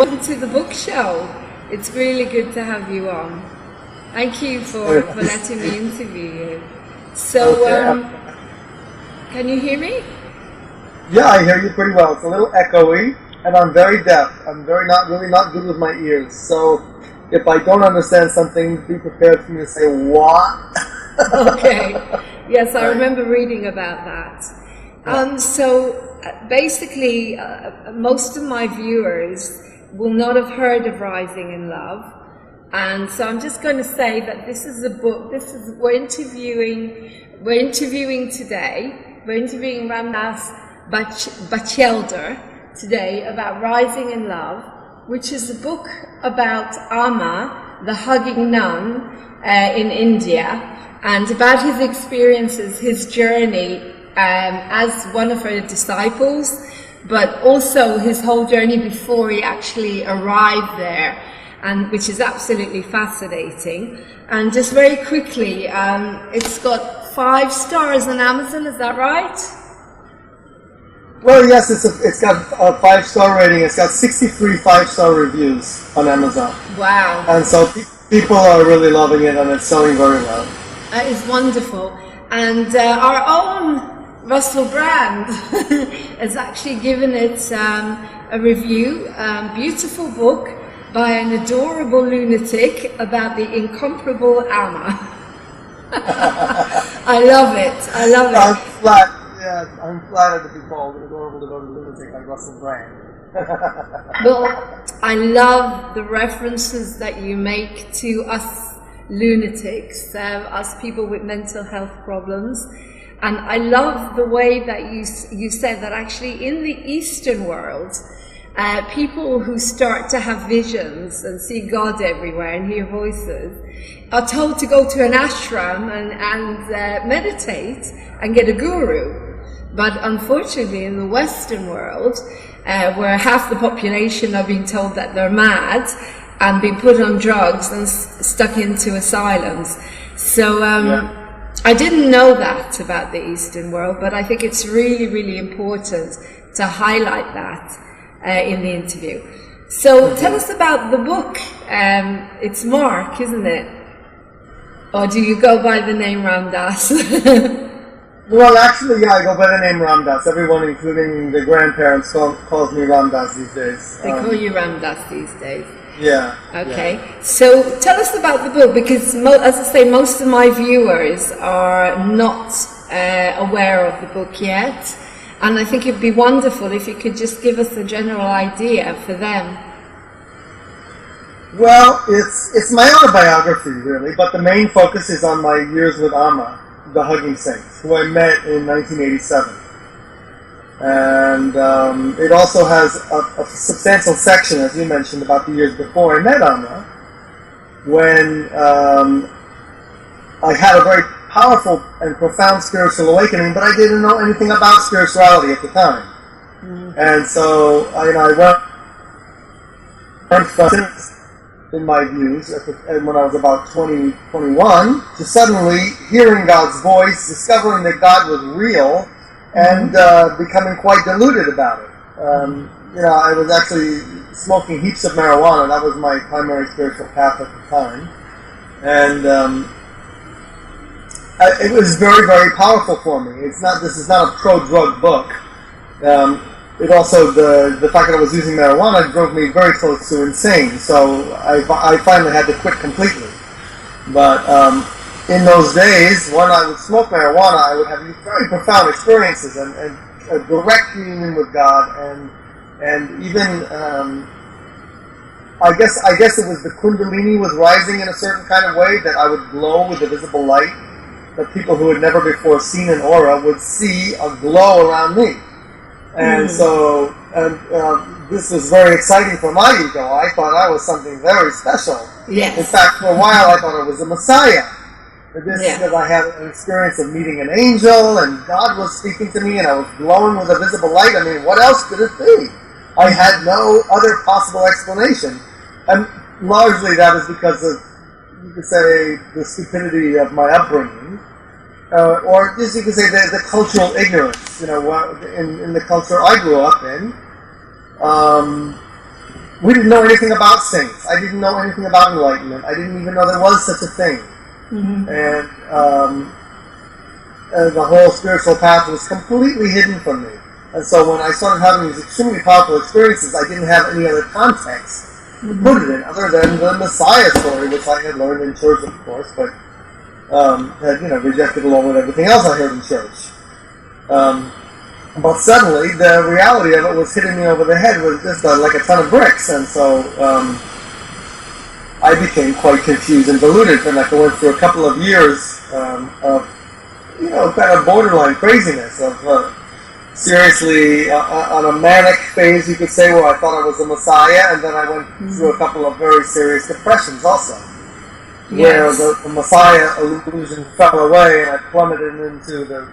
welcome to the book show. It's really good to have you on. Thank you for letting me interview you. So, can you hear me? Yeah, I hear you pretty well. It's a little echoey, and I'm very deaf. I'm really not good with my ears. So, if I don't understand something, be prepared for me to say what. Okay. Yes, I remember reading about that. Basically, most of my viewers will not have heard of Rising in Love, and so I'm just going to say that this is a book. We're interviewing today. We're interviewing Ramdas Bachelder today about Rising in Love, which is a book about Amma, the hugging nun in India, and about his experiences, his journey as one of her disciples, but also his whole journey before he actually arrived there, and which is absolutely fascinating. And just very quickly, it's got 5 stars on Amazon, is that right? Well, yes, it's got a 5-star rating. It's got 63 5-star reviews on Amazon. Wow. And so people are really loving it, and it's selling very well. That is wonderful. And our own Russell Brand has actually given it a review, beautiful book by an adorable lunatic about the incomparable Amma. I love it. I love it. I'm flattered to be called an adorable lunatic like Russell Brand. Well, I love the references that you make to us lunatics, us people with mental health problems. And I love the way that you said that actually in the Eastern world, people who start to have visions and see God everywhere and hear voices are told to go to an ashram and meditate and get a guru. But unfortunately in the Western world, where half the population are being told that they're mad and being put on drugs and stuck into asylums. So I didn't know that about the Eastern world, but I think it's really, really important to highlight that in the interview. So tell us about the book. It's Mark, isn't it? Or do you go by the name Ramdas? Well, actually, yeah, I go by the name Ramdas. Everyone, including the grandparents, calls me Ramdas these days. They call you Ramdas these days. Yeah. Okay. Yeah. So tell us about the book, because as I say, most of my viewers are not aware of the book yet, and I think it'd be wonderful if you could just give us a general idea for them. Well, it's my autobiography, really, but the main focus is on my years with Amma, the Hugging Saint, who I met in 1987. And it also has a substantial section, as you mentioned, about the years before I met Amma, when I had a very powerful and profound spiritual awakening, but I didn't know anything about spirituality at the time. Mm-hmm. And so I went from in my views when I was about 20, 21, to suddenly hearing God's voice, discovering that God was real, and becoming quite deluded about it. I was actually smoking heaps of marijuana. That was my primary spiritual path at the time. And it was very, very powerful for me. This is not a pro-drug book. It also, the fact that I was using marijuana drove me very close to insane. So I finally had to quit completely. But in those days, when I would smoke marijuana, I would have these very profound experiences and a direct communion with God, and even I guess it was the Kundalini was rising in a certain kind of way, that I would glow with a visible light, that people who had never before seen an aura would see a glow around me, and so this was very exciting for my ego. I thought I was something very special. Yes. In fact, for a while I thought I was a Messiah. Because I had an experience of meeting an angel, and God was speaking to me, and I was glowing with a visible light. I mean, what else could it be? I had no other possible explanation. And largely that is because of, you could say, the stupidity of my upbringing, or just you could say the cultural ignorance, in the culture I grew up in. we didn't know anything about saints. I didn't know anything about enlightenment. I didn't even know there was such a thing. Mm-hmm. And the whole spiritual path was completely hidden from me. And so when I started having these extremely powerful experiences, I didn't have any other context to put it in other than the Messiah story, which I had learned in church, of course, but had rejected along with everything else I heard in church. But suddenly, the reality of it was hitting me over the head with just like a ton of bricks, and so I became quite confused and deluded, and I went through a couple of years of kind of borderline craziness, of seriously on a manic phase, you could say, where I thought I was the Messiah, and then I went through a couple of very serious depressions also. Where the Messiah illusion fell away, and I plummeted into the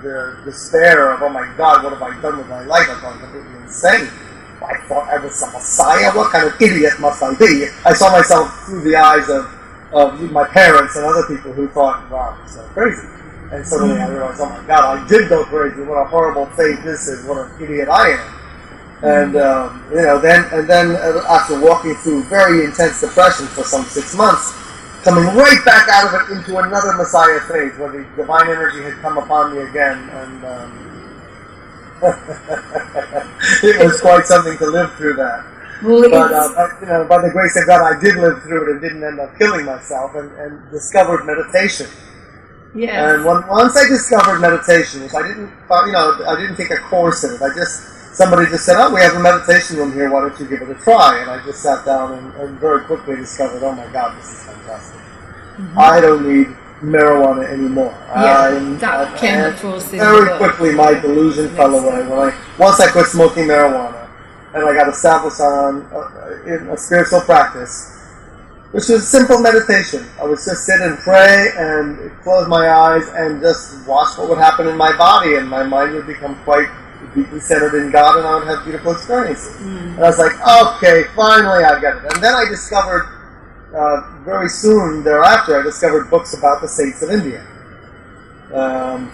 despair of, oh my God, what have I done with my life? I thought completely insane. I thought I was the Messiah? What kind of idiot must I be? I saw myself through the eyes of my parents and other people who thought, wow, I'm so crazy. And suddenly I realized, oh my God, I did go crazy. What a horrible fate this is. What an idiot I am. And then after walking through very intense depression for some 6 months, coming right back out of it into another Messiah phase where the divine energy had come upon me again, and it was quite something to live through that. Well, but by the grace of God, I did live through it and didn't end up killing myself, and discovered meditation. Yeah. And once I discovered meditation, which I didn't take a course in it. Somebody just said, oh, we have a meditation room here, why don't you give it a try? And I just sat down and very quickly discovered, oh my God, this is fantastic. Mm-hmm. I don't need marijuana anymore. That came across in very quickly my delusion fell away. Once I quit smoking marijuana, and I got established in a spiritual practice, which was simple meditation. I would just sit and pray and close my eyes and just watch what would happen in my body, and my mind would become quite deeply centered in God, and I would have beautiful experiences. And I was like, okay, finally I get it. And then I discovered, very soon thereafter, I discovered books about the saints of India.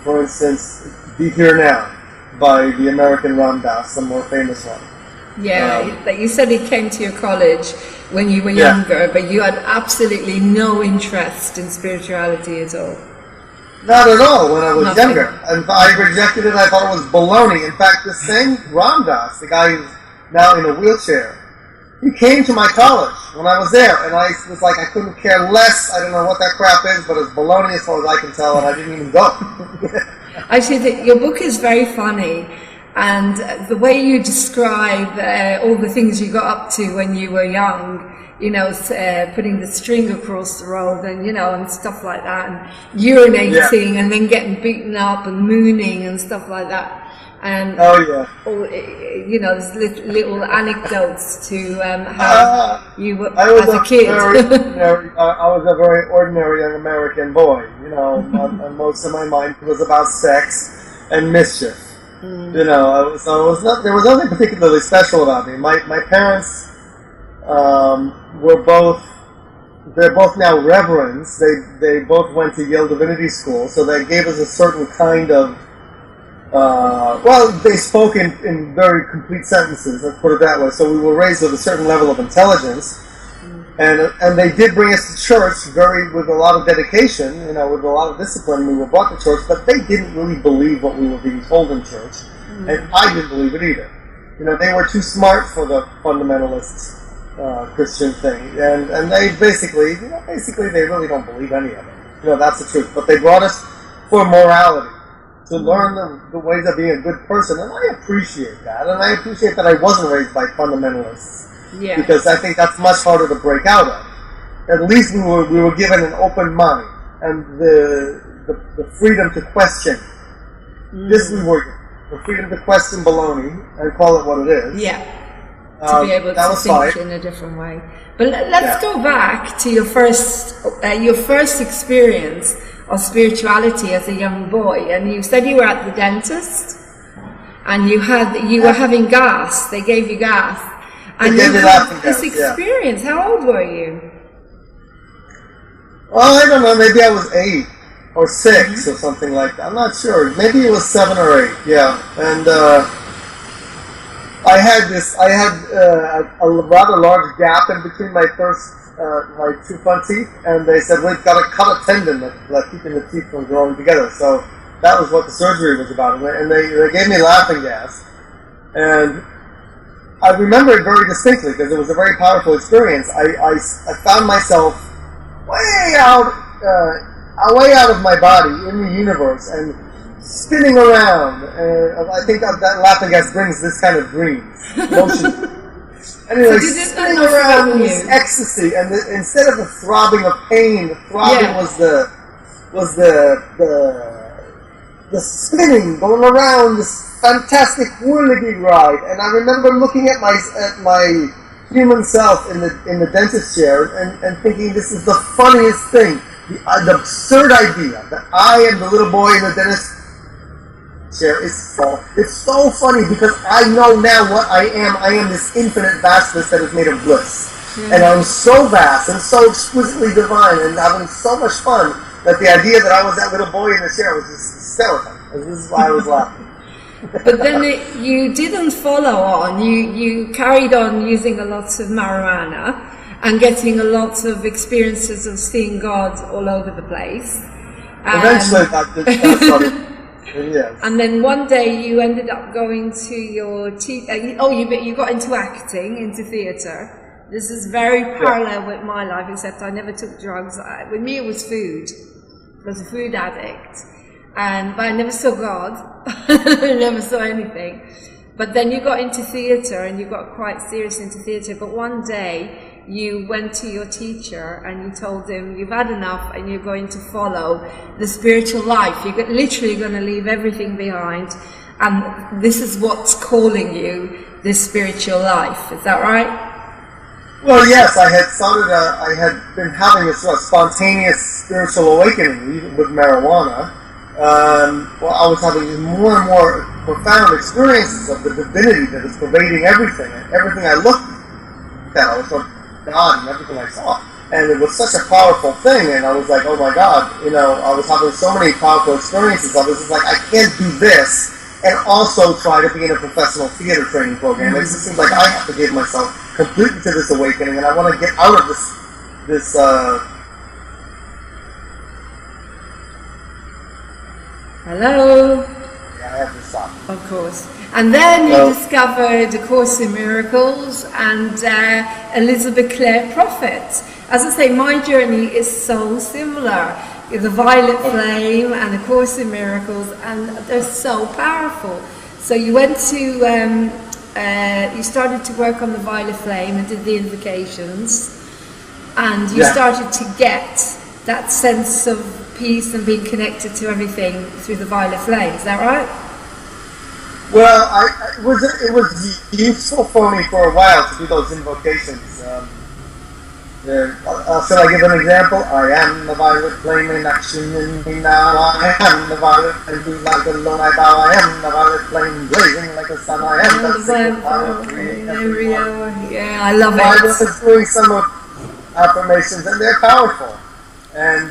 For instance, Be Here Now, by the American Ram Dass, the more famous one. Yeah, you said he came to your college when you were younger, but you had absolutely no interest in spirituality at all. Not at all when I was younger. And I rejected it. I thought it was baloney. In fact, the same Ram Dass, the guy who's now in a wheelchair, he came to my college when I was there, and I was like, I couldn't care less. I don't know what that crap is, but it's baloney as far as I can tell, and I didn't even go. Actually, your book is very funny, and the way you describe all the things you got up to when you were young, putting the string across the road and stuff like that, and urinating and then getting beaten up and mooning and stuff like that. And there's little anecdotes to how you were as a kid. I was a very ordinary young American boy, and most of my mind was about sex and mischief. So there was nothing particularly special about me. My parents they're both now reverends. They both went to Yale Divinity School, so that gave us a certain kind of they spoke in very complete sentences, let's put it that way. So we were raised with a certain level of intelligence, and they did bring us to church with a lot of dedication, with a lot of discipline. We were brought to church, but they didn't really believe what we were being told in church, and I didn't believe it either. They were too smart for the fundamentalists. Christian thing, and they basically they really don't believe any of it. That's the truth. But they brought us for morality, to learn the ways of being a good person, and I appreciate that. And I appreciate that I wasn't raised by fundamentalists, because I think that's much harder to break out of. At least we were given an open mind and the freedom to question. This we were given, the freedom to question baloney and call it what it is. To be able to think in a different way. But let's go back to your first experience of spirituality as a young boy. And you said you were at the dentist, and you were having gas. They gave you gas, and you had this experience. How old were you? Well, I don't know. Maybe I was 8 or 6 or something like that. I'm not sure. Maybe it was 7 or 8. Yeah, and. I had a rather large gap in between my two front teeth, and they said we've got to cut a tendon that's keeping the teeth from growing together. So that was what the surgery was about, and they gave me laughing gas, and I remember it very distinctly because it was a very powerful experience. I found myself way out of my body in the universe and spinning around. And I think that laughing gas brings this kind of dream motion. Anyway, spinning around in this ecstasy, and instead of the throbbing of pain, the throbbing was the spinning, going around this fantastic whirligig ride. And I remember looking at my human self in the dentist chair and thinking, this is the funniest thing, the absurd idea that I am the little boy in the dentist chair. It's so funny because I know now what I am. I am this infinite vastness that is made of bliss. And I'm so vast and so exquisitely divine and having so much fun that the idea that I was that little boy in the chair was just hysterical. This is why I was laughing. But then you didn't follow on. You carried on using a lot of marijuana and getting a lot of experiences of seeing God all over the place. Eventually that started. Yes. And then one day you ended up going to your you got into acting, into theatre. This is very parallel with my life, except I never took drugs. With me it was food. I was a food addict. But I never saw God. I never saw anything. But then you got into theatre and you got quite serious into theatre. But one day you went to your teacher and you told him you've had enough and you're going to follow the spiritual life. You're literally going to leave everything behind. And this is what's calling you, this spiritual life. Is that right? Well, yes, I had been having a sort of spontaneous spiritual awakening, even with marijuana. I was having more and more profound experiences of the divinity that is pervading everything. And everything I looked at, I was sort of God and everything I saw. And it was such a powerful thing, and I was like, oh my God, I was having so many powerful experiences. I was just like, I can't do this and also try to be in a professional theater training program. It just seems like I have to give myself completely to this awakening, and I want to get out of this Hello? Yeah, I have to stop. Of course. And then you discovered A Course in Miracles and Elizabeth Clare Prophet. As I say, my journey is so similar. The Violet Flame and A Course in Miracles, and they're so powerful. So you went to, you started to work on the Violet Flame and did the invocations, and you started to get that sense of peace and being connected to everything through the Violet Flame. Is that right? Well, it was useful for me for a while to do those invocations. Shall I give an example? I am the violet flame in action in me now. I am the violet flame, be like a lone I bow. I am the violet flame, blazing like a sun. I am the sacred fire, creating every hour. Yeah, I love it. I was doing some affirmations, and they're powerful. And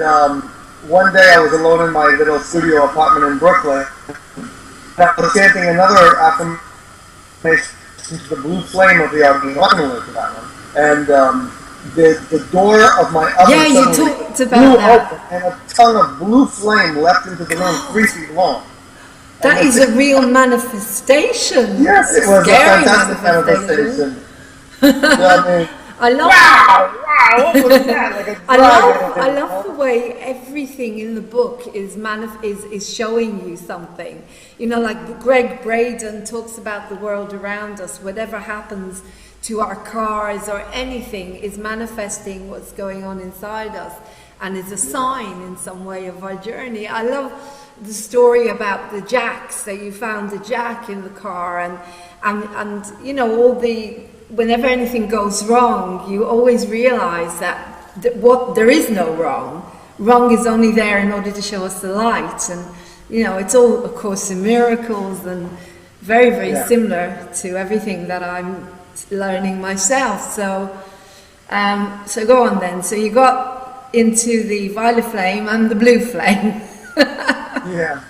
one day I was alone in my little studio apartment in Brooklyn. I was chanting another affirmation to the blue flame of the Archangel for that one. And the door of my oven you talked about blew that. open, and a tongue of blue flame leapt into the room 3 feet long. That is a real manifestation. Yes, it was a fantastic manifestation. I love wow, what was that? Like a dragon. I love the way everything in the book is showing you something. Like Greg Braden talks about the world around us. Whatever happens to our cars or anything is manifesting what's going on inside us and is a sign in some way of our journey. I love the story about the jacks, that you found the jack in the car, and whenever anything goes wrong, you always realize that there is no wrong. Wrong is only there in order to show us the light. And, it's all A Course in Miracles, and very, very similar to everything that I'm learning myself. So go on then. So you got into the Violet Flame and the Blue Flame. Yeah.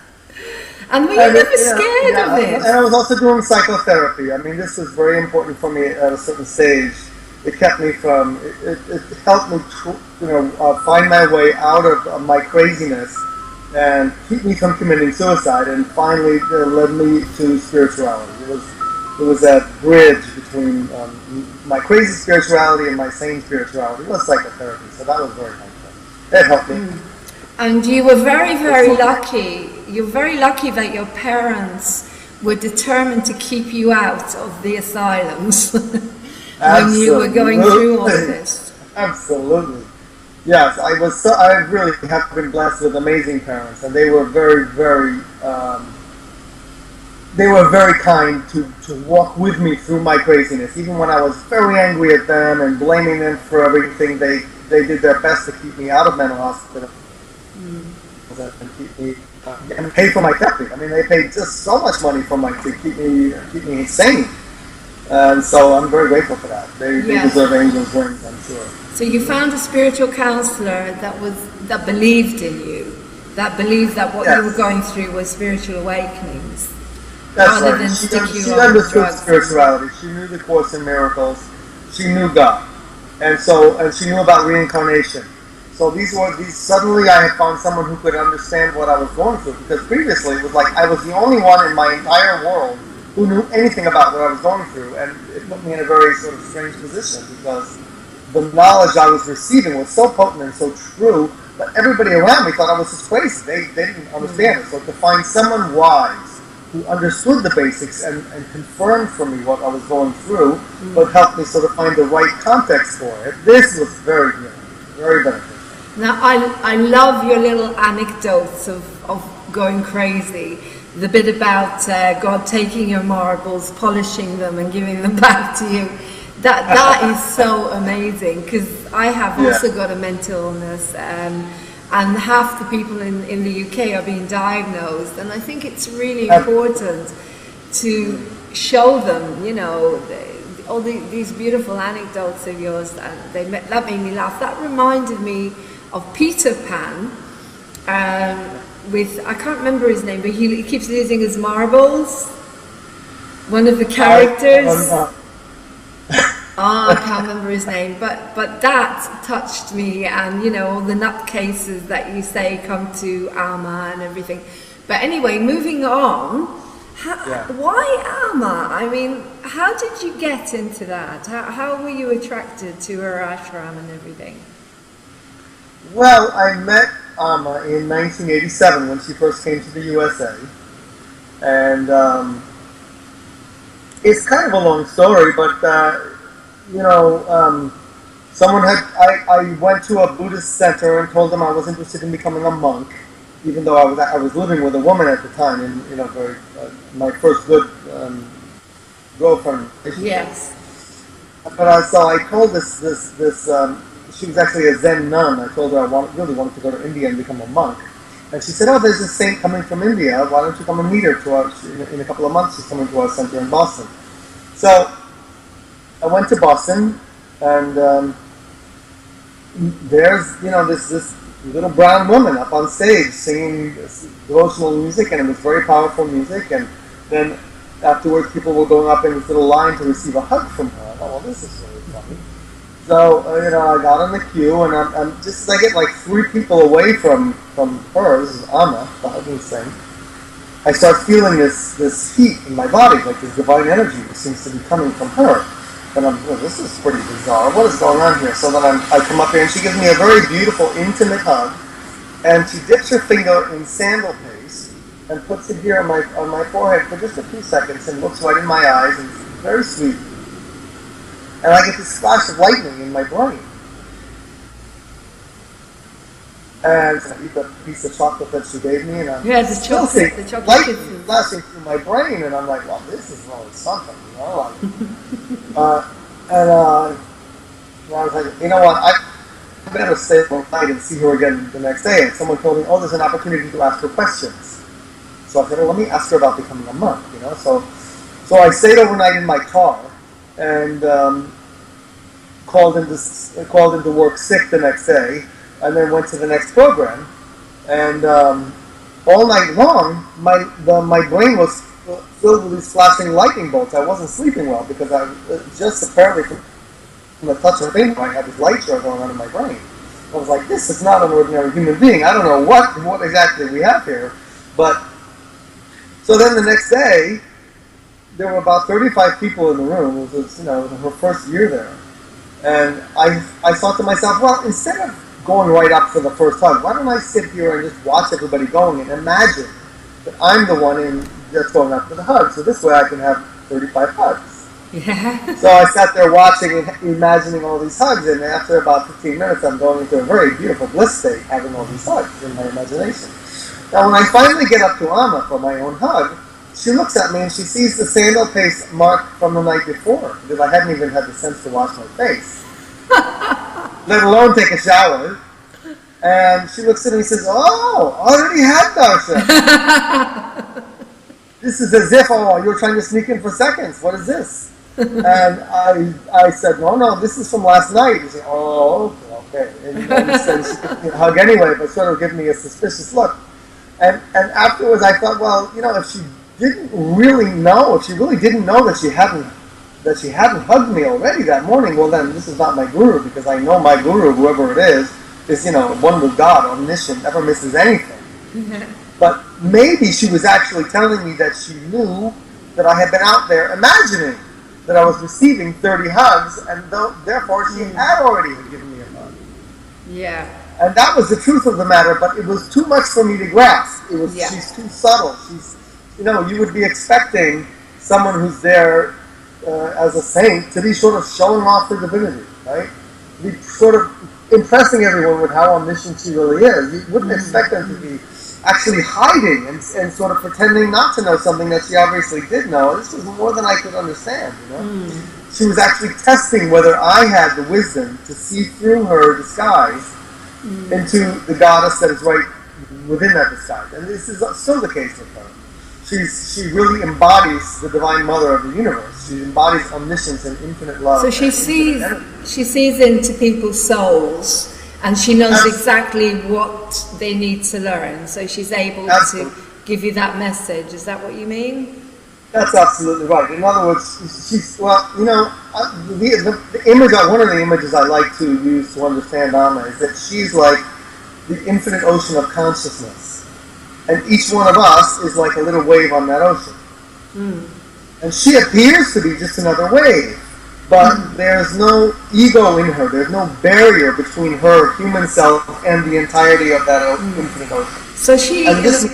And were you never scared of it? And I was also doing psychotherapy. I mean, this was very important for me at a certain stage. It kept me from, it helped me, find my way out of my craziness and keep me from committing suicide, and finally led me to spirituality. It was that bridge between my crazy spirituality and my sane spirituality. It was psychotherapy, so that was very helpful. It helped me. And you were very, very lucky. You're very lucky that your parents were determined to keep you out of the asylums when you were going through all of this. Absolutely. Yes, I really have been blessed with amazing parents, and they were very, very kind to walk with me through my craziness. Even when I was very angry at them and blaming them for everything, they did their best to keep me out of mental hospital and keep me and pay for my therapy. I mean, they paid just so much money to keep me sane. And so I'm very grateful for that. They deserve angels' wings, I'm sure. So you found a spiritual counselor that believed in you, that believed that what you were going through was spiritual awakenings. That's right. She understood spirituality. She knew the Course in Miracles. She knew God, and she knew about reincarnation. So suddenly I had found someone who could understand what I was going through, because previously it was like I was the only one in my entire world who knew anything about what I was going through, and it put me in a very sort of strange position, because the knowledge I was receiving was so potent and so true, but everybody around me thought I was just crazy. They didn't understand it. So to find someone wise who understood the basics and confirmed for me what I was going through, but helped me sort of find the right context for it, this was very good, very beneficial. Now, I love your little anecdotes of going crazy. The bit about God taking your marbles, polishing them and giving them back to you. That is so amazing, because I have also got a mental illness, and half the people in the UK are being diagnosed, and I think it's really important to show them, all these beautiful anecdotes of yours, and that made me laugh. That reminded me of Peter Pan, with, I can't remember his name, but he keeps losing his marbles. One of the characters. I can't remember his name, but that touched me, and all the nutcases that you say come to Alma and everything. But anyway, moving on, why Alma? I mean, how did you get into that? How were you attracted to her ashram and everything? Well, I met Alma in 1987 when she first came to the USA, and it's kind of a long story, but I went to a Buddhist center and told them I was interested in becoming a monk, even though I was living with a woman at the time, and my first good girlfriend. Yes. But so I told this she was actually a Zen nun. I told her I really wanted to go to India and become a monk. And she said, there's a saint coming from India. Why don't you come and meet her in a couple of months? She's coming to our center in Boston. So I went to Boston, and there's, this little brown woman up on stage singing devotional music, and it was very powerful music. And then afterwards, people were going up in this little line to receive a hug from her. I thought, well, this is really funny. So, I got in the queue, and I'm just as I get like 3 people away from her, this is Amma, the hugging saint, I start feeling this heat in my body, like this divine energy that seems to be coming from her. And this is pretty bizarre. What is going on here? So then I come up here, and she gives me a very beautiful, intimate hug, and she dips her finger in sandal paste and puts it here on my forehead for just a few seconds and looks right in my eyes, and it's very sweet. And I get this flash of lightning in my brain. And I eat the piece of chocolate that she gave me, and I'm still seeing lightning flashing through my brain, and I'm like, well, this is really something, and I was like, you know what, I better stay up night and see her again the next day. And someone told me, there's an opportunity to ask her questions. So I said, well, let me ask her about becoming a monk, So I stayed overnight in my car, and called into work sick the next day, and then went to the next program. And all night long, my brain was filled with these flashing lightning bolts. I wasn't sleeping well because I just apparently from the touch of a finger, I had this light show going on in my brain. I was like, this is not an ordinary human being. I don't know what exactly we have here. But, so then the next day, there were about 35 people in the room. It was, her first year there. And I thought to myself, well, instead of going right up for the first hug, why don't I sit here and just watch everybody going and imagine that I'm the one that's going up for the hug. So this way I can have 35 hugs. Yeah. So I sat there watching and imagining all these hugs, and after about 15 minutes, I'm going into a very beautiful bliss state, having all these hugs in my imagination. Now, when I finally get up to Amma for my own hug, she looks at me and she sees the sandal paste mark from the night before, because I hadn't even had the sense to wash my face, let alone take a shower. And she looks at me and says, "Oh, already had darshan." This is as if, oh, you're trying to sneak in for seconds. What is this? And I said, no, this is from last night. He said, oh, okay. And then she could hug anyway, but sort of give me a suspicious look. And afterwards I thought, well, if she didn't really know, if she really didn't know that she hadn't hugged me already that morning, well then this is not my guru, because I know my guru, whoever it is one with God, omniscient, never misses anything. But maybe she was actually telling me that she knew that I had been out there imagining that I was receiving 30 hugs, and therefore she had already given me a hug. Yeah. And that was the truth of the matter, but it was too much for me to grasp. She's too subtle. You would be expecting someone who's there as a saint to be sort of showing off her divinity, right? Be sort of impressing everyone with how omniscient she really is. You wouldn't expect them to be actually hiding and sort of pretending not to know something that she obviously did know. This was more than I could understand, She was actually testing whether I had the wisdom to see through her disguise into the goddess that is right within that disguise. And this is still the case with her. She really embodies the Divine Mother of the universe. She embodies omniscience and infinite love. So she sees into people's souls, and she knows exactly what they need to learn. So she's able to give you that message. Is that what you mean? That's absolutely right. In other words, the image, one of the images I like to use to understand Amma is that she's like the infinite ocean of consciousness. And each one of us is like a little wave on that ocean. And she appears to be just another wave. But there's no ego in her. There's no barrier between her human self and the entirety of that infinite ocean. So she is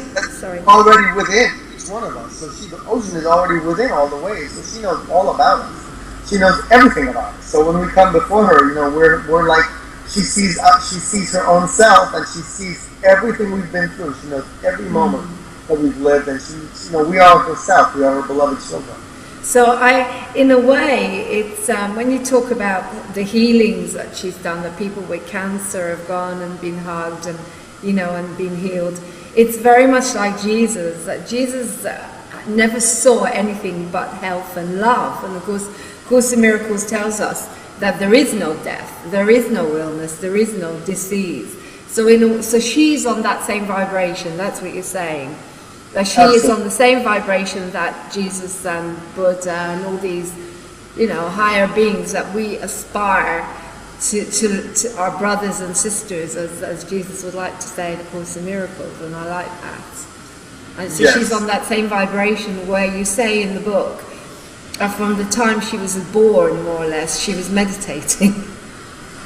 already within each one of us. So the ocean is already within all the waves. So she knows all about us. She knows everything about us. So when we come before her, we're like, she sees her own self, and she sees everything we've been through. She knows every moment that we've lived, and we are herself. We are her beloved children. So in a way, it's when you talk about the healings that she's done, that people with cancer have gone and been hugged and and been healed. It's very much like Jesus. That Jesus never saw anything but health and love. And of course, Course in Miracles tells us that there is no death, there is no illness, there is no disease. So she's on that same vibration. That's what you're saying. That she is on the same vibration that Jesus and Buddha and all these, higher beings that we aspire to our brothers and sisters, as Jesus would like to say in A Course in Miracles, and I like that. And so she's on that same vibration where you say in the book, from the time she was born, more or less, she was meditating.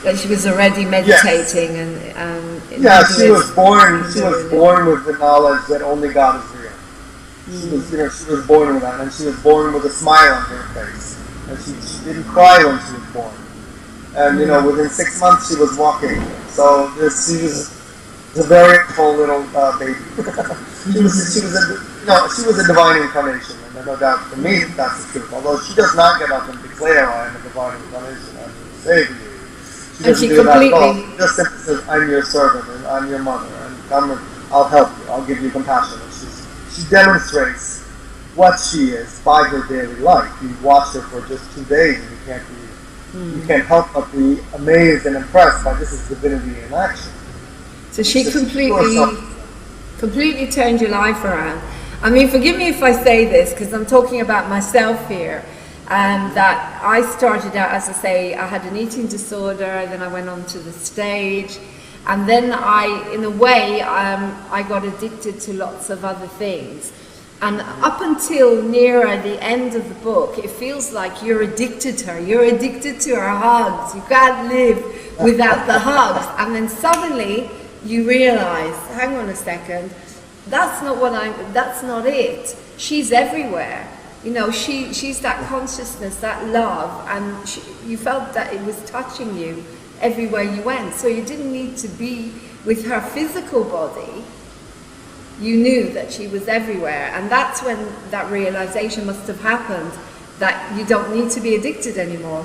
That she was already meditating and she was born. She was born with the knowledge that only God is real. She was born with that, and she was born with a smile on her face, and she didn't cry when she was born. And within 6 months she was walking. So she was a very full little baby. she was a divine incarnation, and no doubt for me that's the truth. Although she does not get up and declare I am a divine incarnation, I'm the Savior. She doesn't do that at all. She just simply says, I'm your servant, and I'm your mother, and come and I'll help you, I'll give you compassion. And she demonstrates what she is by her daily life. You watch her for just 2 days, and you can't help but be amazed and impressed by this is divinity in action. So she completely completely turned your life around. I mean, forgive me if I say this, because I'm talking about myself here, that I started out, as I say, I had an eating disorder, then I went on to the stage, and then in a way, I got addicted to lots of other things. And up until nearer the end of the book, it feels like you're addicted to her. You're addicted to her hugs. You can't live without the hugs. And then suddenly you realize, hang on a second, that's not it. She's everywhere. You know, she's that consciousness, that love, and you felt that it was touching you everywhere you went. So you didn't need to be with her physical body. You knew that she was everywhere, and that's when that realization must have happened, that you don't need to be addicted anymore,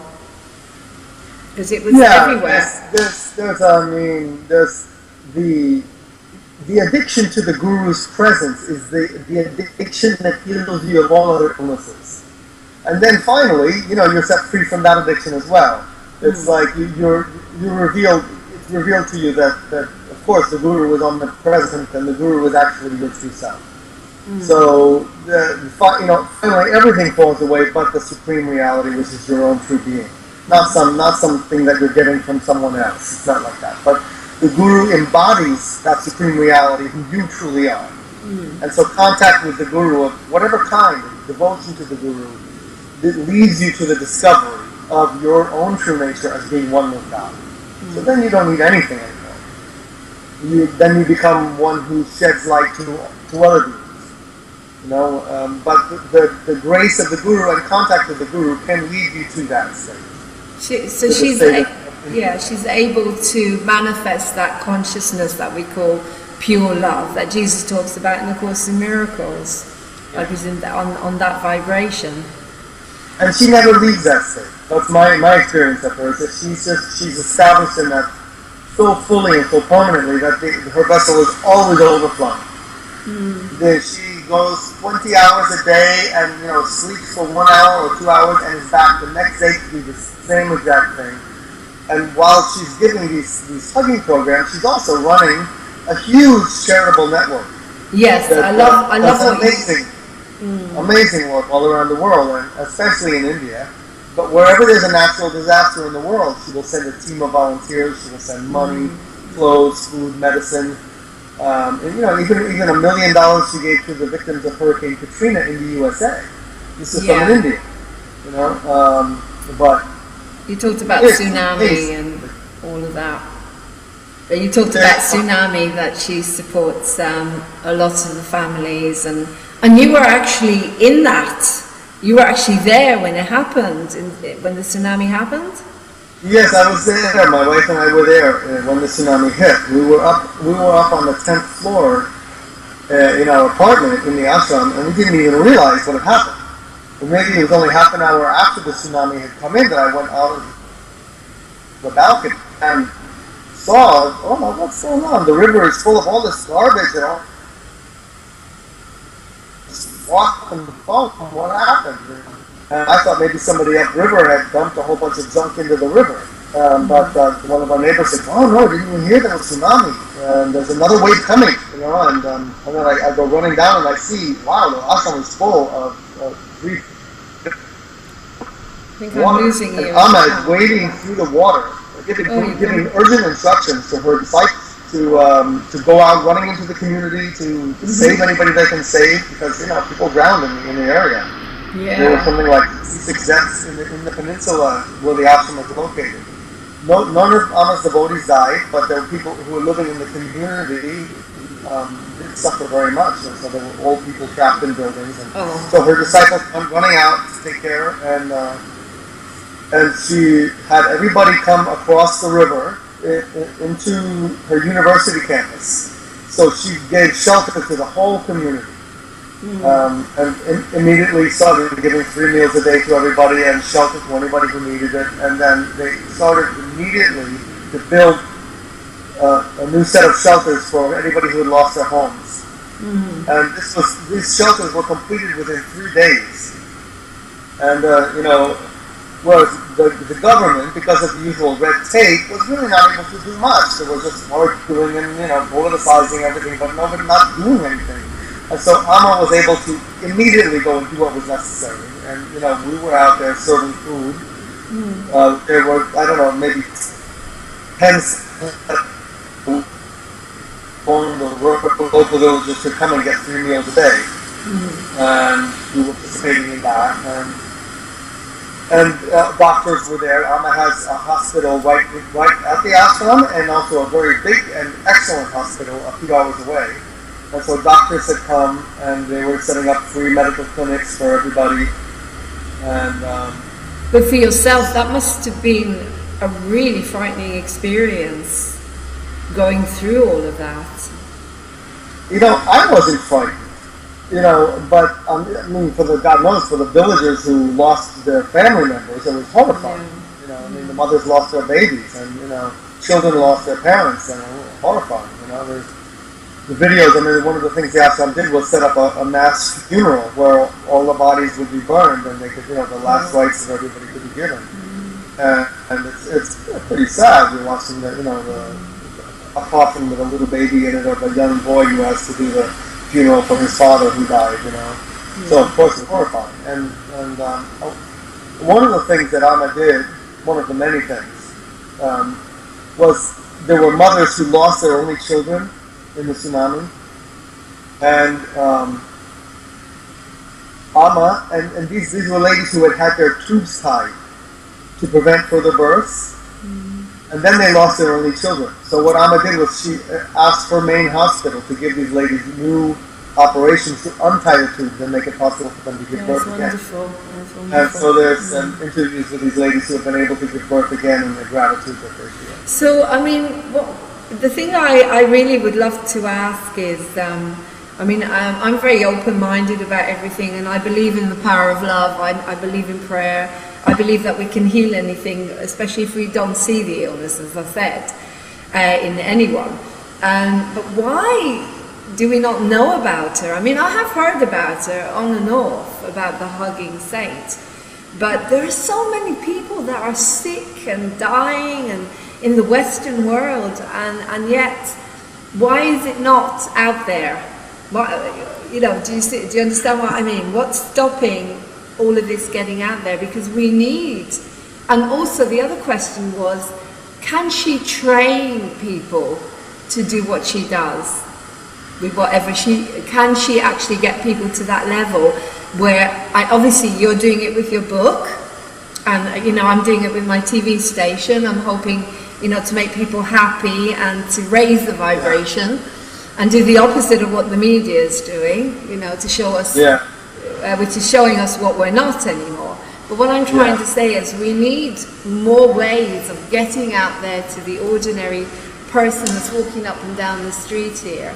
because it was everywhere. There's the addiction to the Guru's presence is the addiction that heals you of all other illnesses. And then finally, you're set free from that addiction as well. It's like it's revealed to you that of course the Guru was omnipresent and the Guru was actually your true self. So finally everything falls away but the supreme reality, which is your own true being. Not something that you're getting from someone else. It's not like that. But the Guru embodies that supreme reality who you truly are. And so contact with the Guru of whatever kind, devotion to the Guru, it leads you to the discovery of your own true nature as being one with God. So then you don't need anything anymore. Then you become one who sheds light to other beings. But the grace of the Guru and contact with the Guru can lead you to that state. She's able to manifest that consciousness that we call pure love, that Jesus talks about in the Course in Miracles, like he's on that vibration. And she never leaves that state. That's my experience of her, is that she's established in that so fully and so permanently that her vessel is always overflowing. She goes 20 hours a day and sleeps for 1 hour or 2 hours and is back the next day to do the same exact thing. And while she's giving these hugging programs, she's also running a huge charitable network. Yes, I love amazing work all around the world, and especially in India. But wherever there's a natural disaster in the world, she will send a team of volunteers. She will send money, clothes, food, medicine, and even $1 million she gave to the victims of Hurricane Katrina in the USA. This is from India, but. You talked about tsunami and all of that. But you talked about tsunami, that she supports a lot of the families, and you were actually in that. You were actually there when it happened, when the tsunami happened? Yes, I was there. My wife and I were there when the tsunami hit. We were up on the 10th floor in our apartment in the ashram, and we didn't even realize what had happened. And maybe it was only half an hour after the tsunami had come in that I went out of the balcony and saw, oh my, what's going on? The river is full of all this garbage and all. Just walked in the phone, what happened? And I thought maybe somebody upriver had dumped a whole bunch of junk into the river. But one of our neighbors said, oh no, didn't even hear there was a tsunami. And there's another wave coming, and then I go running down and I see, wow, the ashram is full of grief. I think I'm losing you. And Amma is wading through the water, giving urgent instructions to her disciples to go out running into the community to save anybody they can save, because people drowned in the area. Yeah. There were something like 6 deaths in the peninsula where the ashram was located. None of Amma's devotees died, but there were people who were living in the community didn't suffer very much. And so there were old people trapped in buildings. And so her disciples come running out to take care, and she had everybody come across the river into her university campus. So she gave shelter to the whole community. And immediately started giving 3 meals a day to everybody and shelter to anybody who needed it. And then they started immediately to build a new set of shelters for anybody who had lost their homes. And these shelters were completed within 3 days. And Whereas the government, because of the usual red tape, was really not able to do much. There was just work doing and, politicizing everything, but nobody not doing anything. And so Amma was able to immediately go and do what was necessary. And, we were out there serving food. There were, I don't know, maybe 10 on the local villagers to come and get 3 meals a day. And we were participating in that. And doctors were there. Amma has a hospital right at the ashram, and also a very big and excellent hospital a few hours away. And so doctors had come, and they were setting up free medical clinics for everybody. And but for yourself, that must have been a really frightening experience, going through all of that. I wasn't frightened. But God knows, for the villagers who lost their family members, it was horrifying. Yeah. The mothers lost their babies, and children lost their parents, and it was horrifying. There's the videos. One of the things the ashram did was set up a mass funeral where all the bodies would be burned, and they could, the last rites of everybody could be given. And it's pretty sad. You're watching a coffin with a little baby in it, of a young boy who has to do the funeral for his father who died, So of course it's horrifying. And one of the things that Amma did, one of the many things, was there were mothers who lost their only children in the tsunami, and Amma, and these were ladies who had their tubes tied to prevent further births, and then they lost their only children. So what Amma did was she asked for Maine Hospital to give these ladies new operations to untie the tubes and make it possible for them to give birth again. That's wonderful. And so there's interviews with these ladies who have been able to give birth again, and the gratitude that they feel. So, the thing I really would love to ask is, I'm very open-minded about everything, and I believe in the power of love. I believe in prayer. I believe that we can heal anything, especially if we don't see the illness, as I said, in anyone. But why do we not know about her? I have heard about her on and off, about the hugging saint. But there are so many people that are sick and dying and in the Western world, and yet, why is it not out there? Do you understand what I mean? What's stopping all of this getting out there? Because we need, and also the other question was, can she train people to do what she does with whatever can she actually get people to that level where, obviously you're doing it with your book, and I'm doing it with my TV station. I'm hoping to make people happy and to raise the vibration, and do the opposite of what the media is doing, to show us, which is showing us what we're not anymore. But what I'm trying to say is we need more ways of getting out there to the ordinary person that's walking up and down the street here,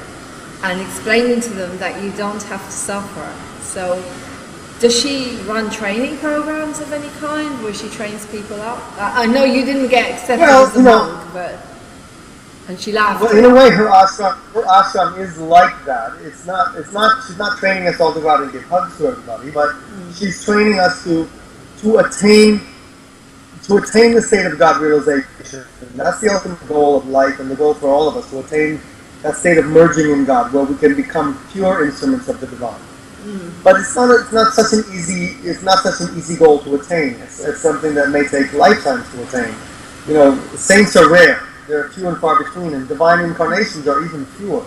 and explaining to them that you don't have to suffer. So, does she run training programs of any kind where she trains people up? I know you didn't get accepted as a monk, and she laughed. Well, in a way, her ashram is like that. She's not training us all to go out and give hugs to everybody, but she's training us to attain the state of God realization. That's the ultimate goal of life, and the goal for all of us, to attain that state of merging in God, where we can become pure instruments of the divine. But it's not such an easy goal to attain. It's something that may take lifetimes to attain. Saints are rare; they're few and far between, and divine incarnations are even fewer.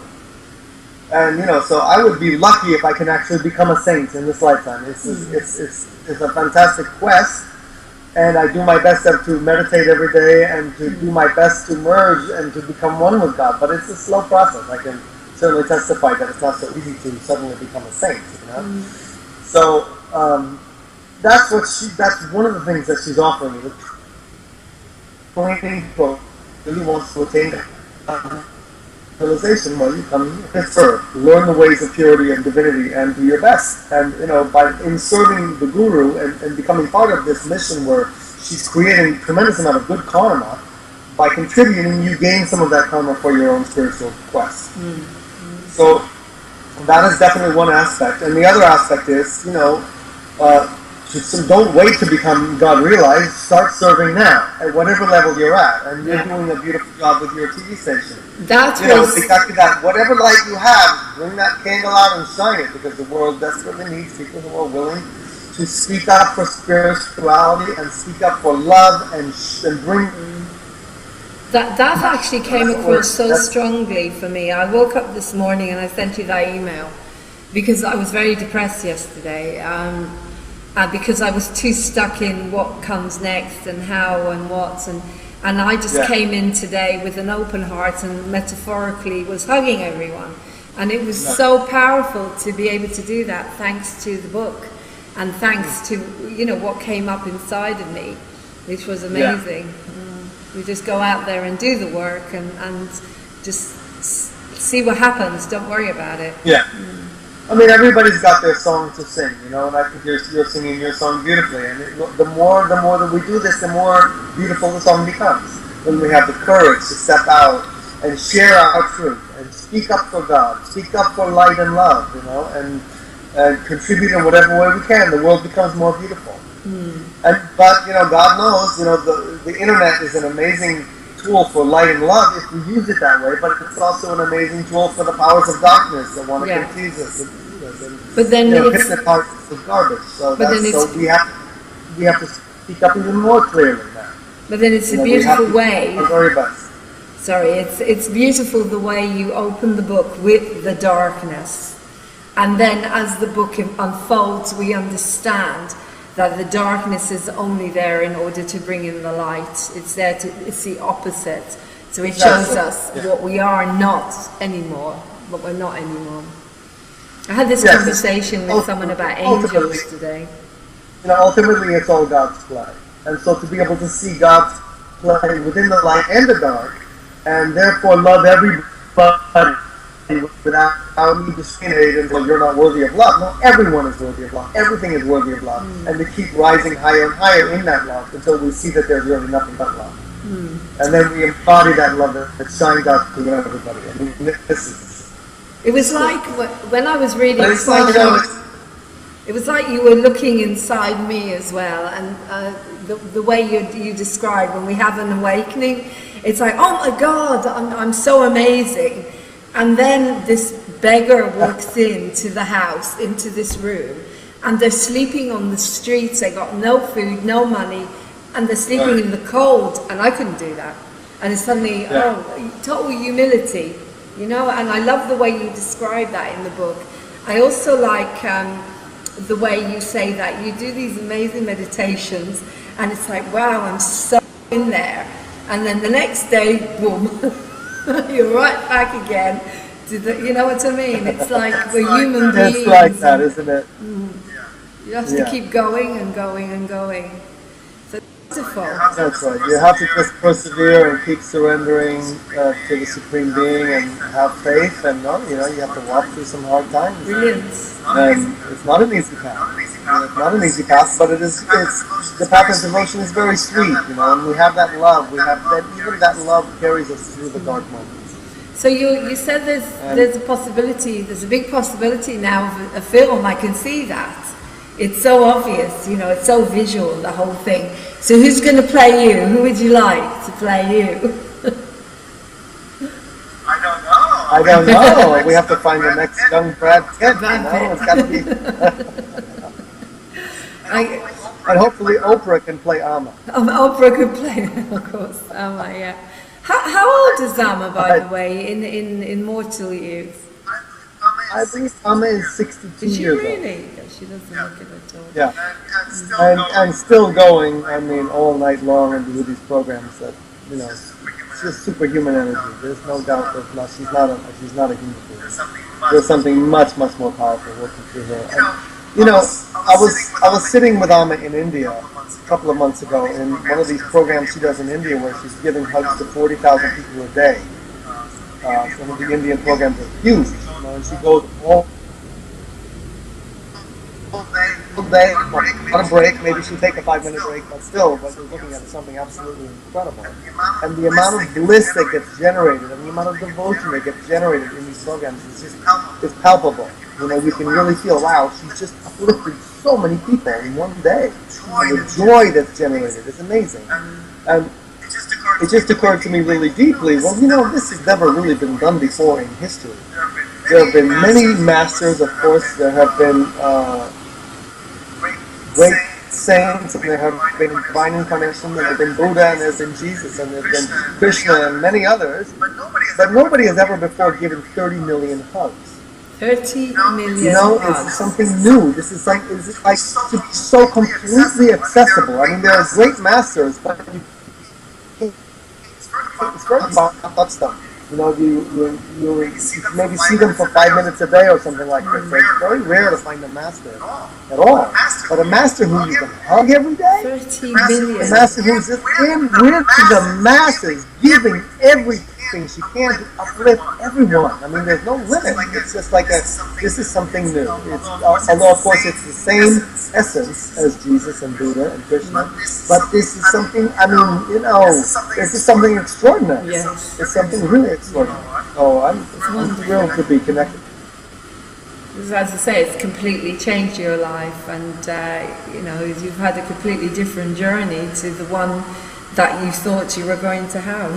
And so I would be lucky if I can actually become a saint in this lifetime. It's a fantastic quest, and I do my best to meditate every day and to do my best to merge and to become one with God. But it's a slow process. I can certainly testify that it's not so easy to suddenly become a saint. So that's one of the things that she's offering me. The training people really wants to attain realization. Well, you come here, serve, learn the ways of purity and divinity, and do your best. And in serving the guru and becoming part of this mission, where she's creating a tremendous amount of good karma, by contributing, you gain some of that karma for your own spiritual quest. So that is definitely one aspect. And the other aspect is, don't wait to become God realized. Start serving now at whatever level you're at, and you're doing a beautiful job with your TV station. That's exactly that. Whatever light you have, bring that candle out and shine it, because the world desperately needs people who are willing to speak up for spirituality and speak up for love and bring. That actually came across so strongly for me. I woke up this morning and I sent you that email because I was very depressed yesterday. Because I was too stuck in what comes next and how and what, and I just came in today with an open heart and metaphorically was hugging everyone, and it was so powerful to be able to do that thanks to the book and thanks to what came up inside of me, which was amazing. We just go out there and do the work and just see what happens. Don't worry about it. I mean, everybody's got their song to sing, and I think you're singing your song beautifully. And the more that we do this, the more beautiful the song becomes. When we have the courage to step out and share our truth and speak up for God, speak up for light and love, and contribute in whatever way we can, the world becomes more beautiful. But God knows, the internet is an amazing tool for light and love if we use it that way, but it's also an amazing tool for the powers of darkness that want to confuse us and but then hypnotize us with garbage. So we have to speak up even more clearly now. But then it's a beautiful way. Our very best. Sorry, it's beautiful the way you open the book with the darkness, and then as the book unfolds, we understand that the darkness is only there in order to bring in the light. It's the opposite. So it shows us what we are not anymore, what we're not anymore. I had this conversation with someone about angels today. Ultimately it's all God's play. And so to be able to see God's play within the light and the dark, and therefore love everybody without me discriminating until you're not worthy of love. No, everyone is worthy of love. Everything is worthy of love. And to keep rising higher and higher in that love until we see that there's really nothing but love. And then we embody that love that shines out to everybody. I mean, it was like when I was reading, it was like you were looking inside me as well, and the way you describe when we have an awakening, it's like, oh my God, I'm so amazing. And then this beggar walks into the house, into this room, and they're sleeping on the streets. They got no food, no money, and they're sleeping in the cold, and I couldn't do that. And it's suddenly, total humility, And I love the way you describe that in the book. I also like the way you say that you do these amazing meditations, and it's like, wow, I'm so in there. And then the next day, boom. You're right back again to you know what I mean? It's like we're human beings. It's like that, isn't it? You have to keep going and going and going. So beautiful. That's right. You have to just persevere and keep surrendering to the Supreme Being and have faith. And you have to walk through some hard times. Brilliant. And it's not an easy path. It's not an easy path, but it's the path of devotion is very sweet, and we have that love. We have that, even that love carries us through the dark moments. So you said there's a possibility, there's a big possibility now of a film. I can see that. It's so obvious, it's so visual, the whole thing. So who's going to play you? Who would you like to play you? I don't know. We have to find the next young Brad Pitt. It's got to be. And hopefully Oprah can play Amma. Oprah could play, of course, Amma. Yeah. How old is Amma, by the way, in mortal youth? I think Amma is 62 years old. Really? Yeah, she doesn't look it at all. Yeah, and still going. I mean, all night long and do these programs that it's just superhuman energy. There's no doubt that she's not a human being. There's something much more powerful working through her. And, I was sitting with Amma in India a couple of months ago in one of these programs she does in India where she's giving hugs to 40,000 people a day. Some of the Indian programs are huge, and she goes all day on a break. Maybe she'll take a 5-minute break, but we're looking at something absolutely incredible. And the amount of bliss that gets generated and the amount of devotion that gets generated in these programs is palpable. You can really feel, wow, she's just uplifted so many people in one day. And the joy that's generated is amazing. And it just occurred to me really deeply, well, this has never really been done before in history. There have been many masters, of course. There have been great saints, and there have been divine incarnation, and there have been Buddha, and there's been Jesus, and there's been Krishna, and many others. But nobody has ever before given 30 million hugs. 30 million hugs. It's something new. This is like so completely accessible. I mean, there are great masters, but it's very hard to touch them. You maybe see them for 5 minutes a day or something like this. It's very rare to find a master at all. But a master who you can hug every day, 30 million. a master who's just in with the masses, giving everything she can to uplift everyone. I mean, there's no limit. It's just like this is something new. Although, of course, it's the same essence as Jesus and Buddha and Krishna, but this is something, this is something extraordinary. Yes. It's something really extraordinary. So I'm thrilled to be connected. As I say, it's completely changed your life, and you've had a completely different journey to the one that you thought you were going to have.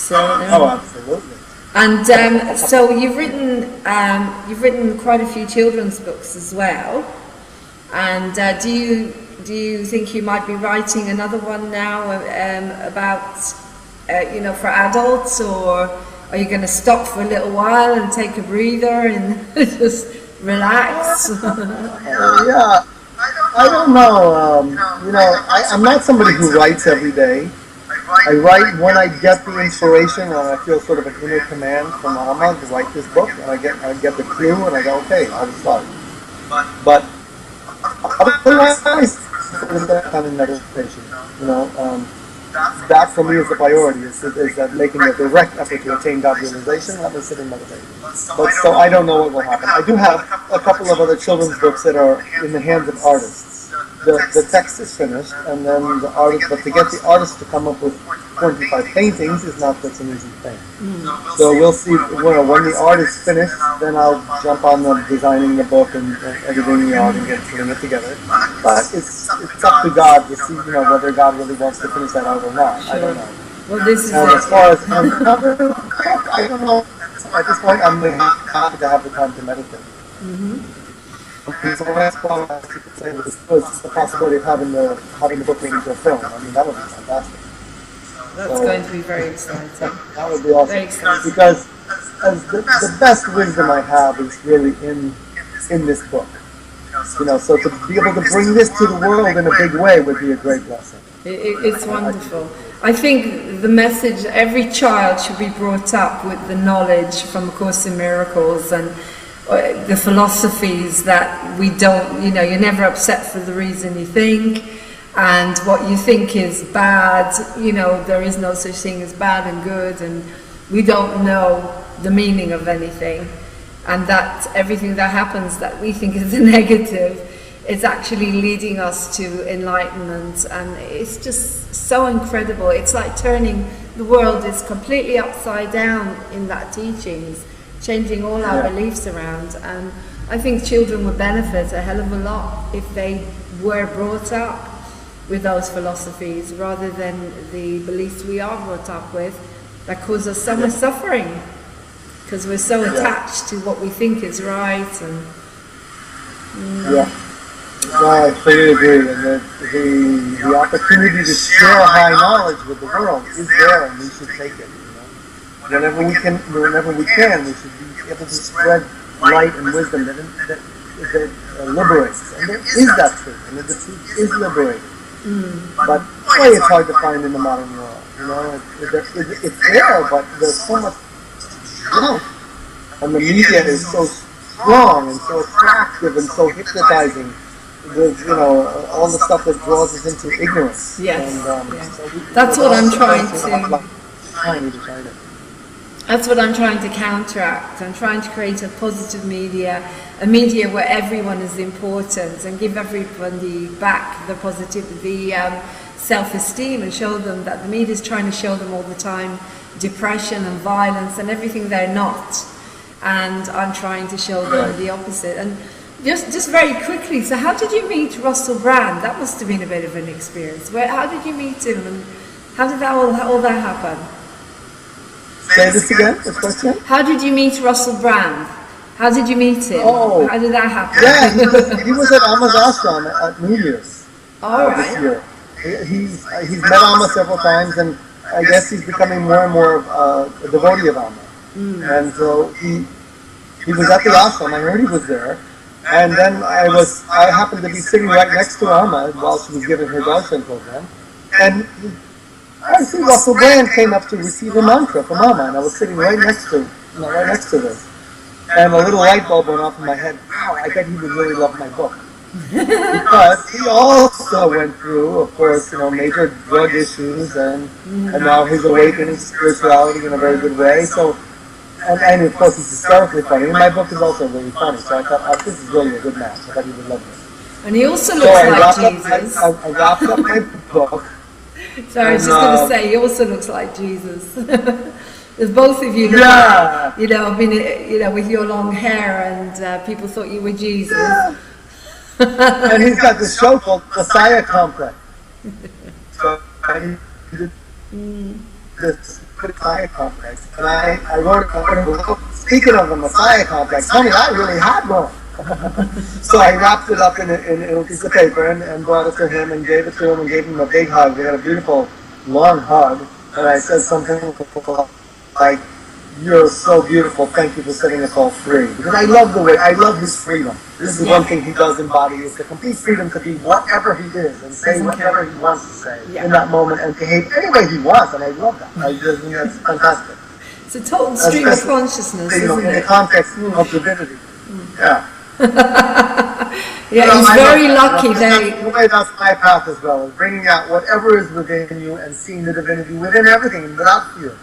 Absolutely. And so you've written quite a few children's books as well. And do you think you might be writing another one now about for adults, or are you going to stop for a little while and take a breather and just relax? Yeah, I don't know. I'm not somebody who writes every day. I write when I get the inspiration and I feel sort of an inner command from Amma to write this book, and I get the clue and I go, okay, I'll start. But otherwise, I'm in meditation. That for me is the priority. Is that making a direct effort to attain God realization rather than sitting meditating. But so I don't know what will happen. I do have a couple of other children's books that are in the hands of artists. The text is finished, and then but to get the artist to come up with 25 paintings is not such an easy thing. So we'll see. When the art is finished, then I'll jump on the designing the book and editing the art and putting it together. But it's up to God to see, whether God really wants to finish that art or not. Sure. I don't know. Well, this is as far as another book, I don't know. At this point, I'm happy to have the time to meditate. So last part, I could say, was the possibility of having the book made into a film. I mean, that would be fantastic. That's going to be very exciting. That would be awesome. Very exciting. Because the best wisdom I have is really in this book. So to be able to bring this to the world in a big way would be a great blessing. It's wonderful. I think the message, every child should be brought up with the knowledge from A Course in Miracles and the philosophies that we don't, you're never upset for the reason you think, and what you think is bad, there is no such thing as bad and good, and we don't know the meaning of anything, and that everything that happens that we think is a negative is actually leading us to enlightenment, and it's just so incredible. It's like turning the world is completely upside down in that teachings, changing all our beliefs around, and I think children would benefit a hell of a lot if they were brought up with those philosophies rather than the beliefs we are brought up with that cause us so much suffering because we're so attached to what we think is right. And I fully agree, and the opportunity to share high knowledge with the world is there, and we should take it. Whenever we can, we should be able to spread light and wisdom that liberates. And there is that truth, and the truth is liberating. But boy, it's hard to find in the modern world. It's there, but there's so much and the media is so strong and so attractive and so hypnotizing with all the stuff that draws us into ignorance. Yes. And, so that's what I'm trying to. That's what I'm trying to counteract. I'm trying to create a positive media, a media where everyone is important, and give everybody back the positivity, self-esteem, and show them that the media is trying to show them all the time depression and violence and everything they're not. And I'm trying to show them the opposite. And Just very quickly, so how did you meet Russell Brand? That must have been a bit of an experience. How did you meet him, and how did that all that happen? Say this again, the question? How did you meet Russell Brand? How did you meet him? Oh, how did that happen? Yeah, he was at Amma's ashram at New Year's this year. He's met Amma several times, and I guess he's becoming more and more a devotee of Amma. And so he was at the ashram. I heard he was there. And then I happened to be sitting right next to Amma while she was giving her darshan program, and I see Russell Brand came up to receive a mantra from Amma, and I was sitting right next to this, and a little light bulb went off in my head. Wow, I bet he would really love my book, because he also went through, of course, major drug issues, and now he's awakening to spirituality in a very good way. So. And of course, he's hysterically funny. And my book is also really funny, so I thought, this is really a good match. I thought he would love this. And he also looks like Jesus. I wrapped up my book. So I was just going to say, he also looks like Jesus. There's both of you, with your long hair, and people thought you were Jesus. Yeah. And he's got this show called Messiah Complex. So I did this Messiah Complex, and I wrote a book. Speaking of the Messiah Complex, honey, I really had one. So I wrapped it up in a piece of paper and brought it to him and gave it to him and gave him a big hug. We had a beautiful long hug, and I said something like, "You're so beautiful. Thank you for setting us all free." Because I love his freedom. This is one thing he does embody, is the complete freedom to be whatever he is and say whatever he wants to say in that moment and behave any way he wants, and I love that. I just think that's fantastic. It's a total stream of consciousness, isn't in the context of divinity. Yeah. Yeah, he's very lucky. That's my path as well, is bringing out whatever is within you and seeing the divinity within everything without fear,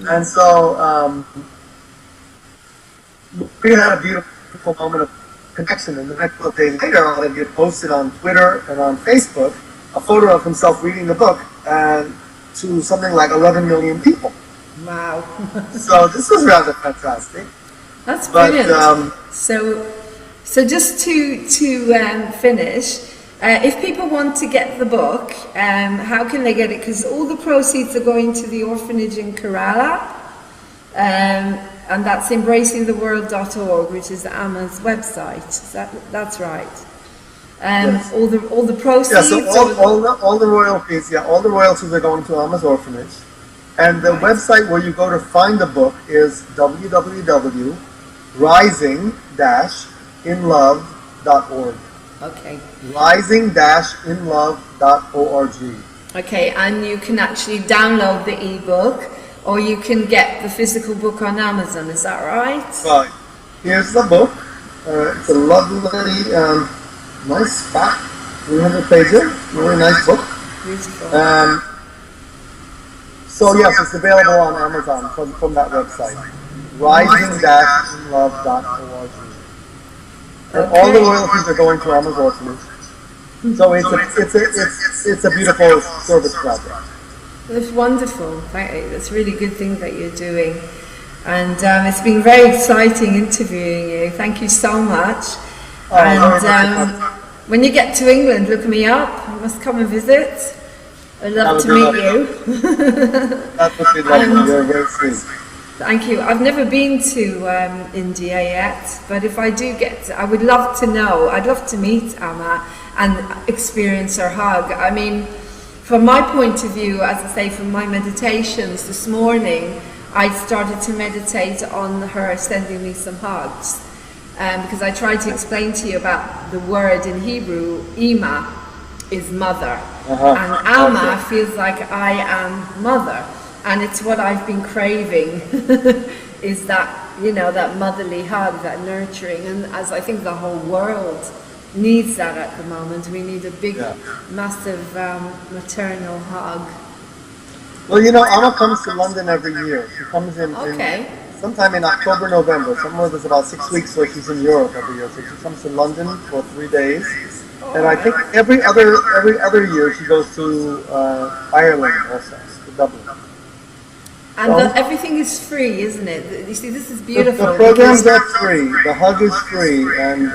And so we had a beautiful moment of connection, and the next couple of days later, I'll get posted on Twitter and on Facebook a photo of himself reading the book, and to something like 11 million people. Wow! So this was rather fantastic. That's brilliant. So just to finish, if people want to get the book, how can they get it? Because all the proceeds are going to the orphanage in Kerala, and that's embracingtheworld.org, which is Amma's website. That's right. Yes. All the proceeds. Yeah, so all the royalties. Yeah, all the royalties are going to Amma's orphanage, and the website where you go to find the book is rising-inlove.org. Okay. rising-inlove.org. Okay, and you can actually download the ebook, or you can get the physical book on Amazon. Is that right? Right. Here's the book. It's a lovely, nice fat 300 pages. Really nice book. Beautiful. So yes, it's available on Amazon from that website, rising-inlove.org. And all the royalties are going to Amma's orphanage. So it's a beautiful service project. That's wonderful. That's a really good thing that you're doing. And it's been very exciting interviewing you. Thank you so much. When you get to England, look me up. You must come and visit. I'd love to meet you. That would be lovely. You're very sweet. Thank you. I've never been to India yet, but if I do I would love to know. I'd love to meet Amma and experience her hug. I mean, from my point of view, as I say, from my meditations this morning, I started to meditate on her sending me some hugs. Because I tried to explain to you about the word in Hebrew, Ima, is mother. And Amma feels like I am mother. And it's what I've been craving, is that, that motherly hug, that nurturing. And as I think the whole world needs that at the moment, we need a big, massive maternal hug. Well, Amma comes to London every year. She comes in sometime in October, November. Somewhere there's about 6 weeks where she's in Europe every year. So she comes to London for 3 days. And I think every other year she goes to Ireland also, to Dublin. And everything is free, isn't it? You see, this is beautiful. The programs are free. The hug is free, and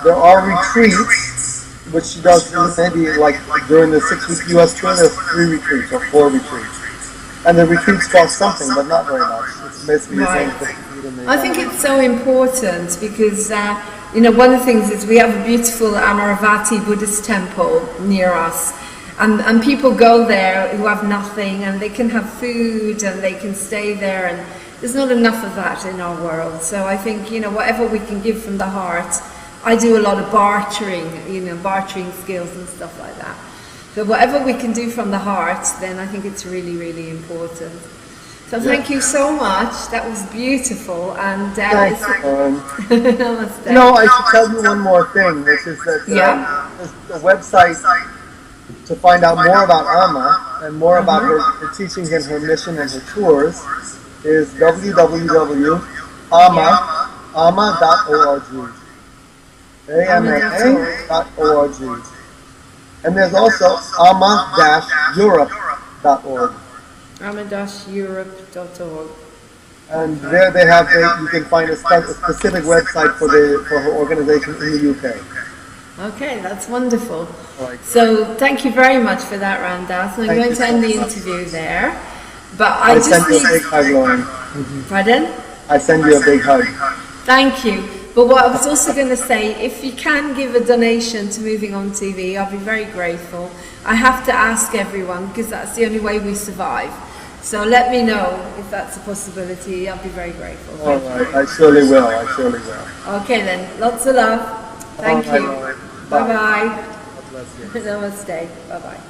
there are retreats, which she does maybe like during the 6-week U.S. tour. There's 3 retreats or 4 retreats, and the retreats cost something, but not very much. It's basically the same thing. I think it's so important because you know, one of the things is we have a beautiful Amaravati Buddhist temple near us. And people go there who have nothing, and they can have food, and they can stay there, and there's not enough of that in our world. So I think, you know, whatever we can give from the heart. I do a lot of bartering, you know, bartering skills and stuff like that. So whatever we can do from the heart, then I think it's really, really important. So thank you so much. That was beautiful, and namaste. No, I should tell you one more thing, which is that the website to find out more about Amma and more about her teachings and her mission and her tours is www.amma.org. AMA.org. And there's also amma-europe.org. amma-europe.org. And there they have, you can find a specific website for her organization in the UK. Okay, that's wonderful. So thank you very much for that, Ramdas. I'm going to end the interview there. But I just send you a big hug, Lauren. Pardon? I send you a big hug. Thank you. But what I was also going to say, if you can give a donation to Moving On TV, I'll be very grateful. I have to ask everyone because that's the only way we survive. So let me know if that's a possibility. I'll be very grateful. All right, I surely will. I surely will. Okay then, lots of love. Thank you. Bye. Bye-bye. God bless you. Namaste. Bye-bye.